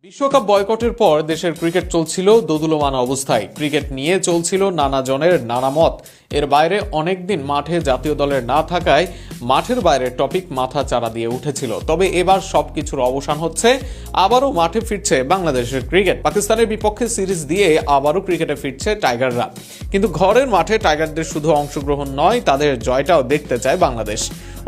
বিশ্বকাপ বয়কটের পর দেশের ক্রিকেট চলছিল দোদুল্যমান অবস্থায়। ক্রিকেট নিয়ে চলছিল নানা জনের নানা মত। এর বাইরে অনেকদিন মাঠে জাতীয় দলের না থাকায় মাঠের বাইরে টপিক মাথা চাড়া দিয়ে উঠেছিল। তবে এবার সবকিছুর অবসান হচ্ছে, আবারও মাঠে ফিরছে বাংলাদেশের ক্রিকেট। পাকিস্তানের বিপক্ষে সিরিজ দিয়ে আবারও ক্রিকেটে ফিরছে টাইগাররা। কিন্তু ঘরের মাঠে টাইগারদের শুধু অংশগ্রহণ নয়, তাদের জয়টাও দেখতে চায় বাংলাদেশ।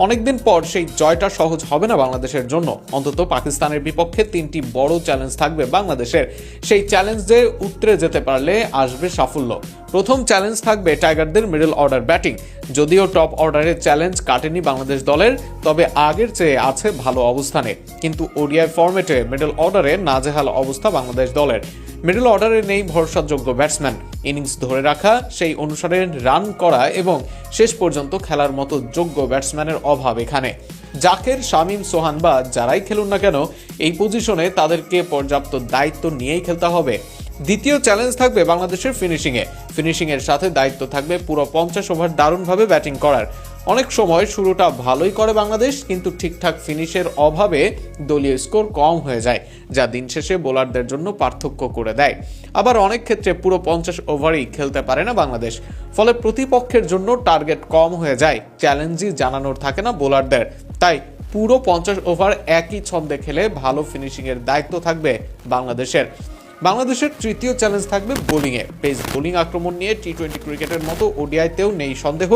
অনেকদিন পর সেই জয়টা সহজ হবে না বাংলাদেশের জন্য। অন্তত পাকিস্তানের বিপক্ষে 3টি বড় চ্যালেঞ্জ থাকবে বাংলাদেশের। সেই চ্যালেঞ্জে উতরে যেতে পারলে আসবে সাফল্য। প্রথম চ্যালেঞ্জ থাকবে টাইগারদের মিডল অর্ডার ব্যাটিং। যদিও টপ অর্ডারের চ্যালেঞ্জ কাটেনি বাংলাদেশ দলের, তবে আগের চেয়ে আছে ভালো অবস্থানে। কিন্তু ওডিআই ফরম্যাটে মিডল অর্ডারে নাজেহাল অবস্থা বাংলাদেশ দলের। মিডল অর্ডারে নেই ভরসাযোগ্য ব্যাটসম্যান। ইনিংস ধরে রাখা, সেই অনুসারে রান করা এবং শেষ পর্যন্ত খেলার মতো যোগ্য ব্যাটসম্যানের অভাব এখানে। জাকের, শামীম, সোহান বা যারাই খেলুন না কেন, এই পজিশনে তাদেরকে পর্যাপ্ত দায়িত্ব নিয়েই খেলতে হবে। দ্বিতীয় চ্যালেঞ্জ থাকবে বাংলাদেশের ফিনিশিংয়ের সাথে দায়িত্ব থাকবে পুরো 50 ওভার দারুণভাবে ব্যাটিং করার। অনেক সময় শুরুটা ভালোই করে বাংলাদেশ, কিন্তু ঠিকঠাক ফিনিশের অভাবে দলীয় স্কোর কম হয়ে যায়, যা দিন শেষে বোলারদের জন্য পার্থক্য করে দেয়। আবার অনেক ক্ষেত্রে পুরো 50 ওভারই খেলতে পারে না বাংলাদেশ, ফলে প্রতিপক্ষের জন্য টার্গেট কম হয়ে যায়। চ্যালেঞ্জই জানানোর থাকে না বোলারদের। তাই পুরো 50 ওভার একই ছন্দে খেলে ভালো ফিনিশিংয়ের দায়িত্ব থাকবে বাংলাদেশের তৃতীয় চ্যালেঞ্জ থাকবে বোলিংয়ে। পেস বোলিং আক্রমণ নিয়ে টি-20 ক্রিকেটের মতো ওডিআইতেও নেই সন্দেহ,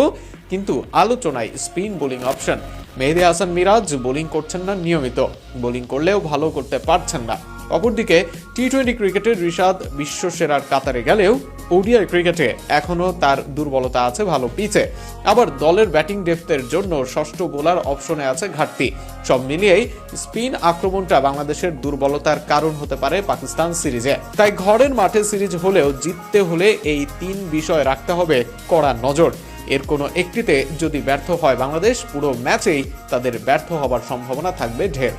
কিন্তু আলোচনায় স্পিন বোলিং অপশন। মেহেদী হাসান মিরাজ বোলিং করছেন না নিয়মিত, বোলিং করলেও ভালো করতে পারছেন না। অপরদিকে টি-20 ক্রিকেটের রিশাদ বিশ্বসেরার কাতারে গেলেও ওডিআই ক্রিকেটে এখনও তার দুর্বলতা আছে ভালো পিচে। আবার দলের ব্যাটিং ডেপথের জন্য ষষ্ঠ বোলার অপশনে আছে ঘাটতি। সব মিলিয়েই স্পিন আক্রমণটা বাংলাদেশের দুর্বলতার কারণ হতে পারে পাকিস্তান সিরিজে। তাই ঘরের মাঠে সিরিজ হলেও জিততে হলে এই 3 বিষয় রাখতে হবে কড়া নজর। এর কোনো একটিতে যদি ব্যর্থ হয় বাংলাদেশ, পুরো ম্যাচেই তাদের ব্যর্থ হবার সম্ভাবনা থাকবে ঢের।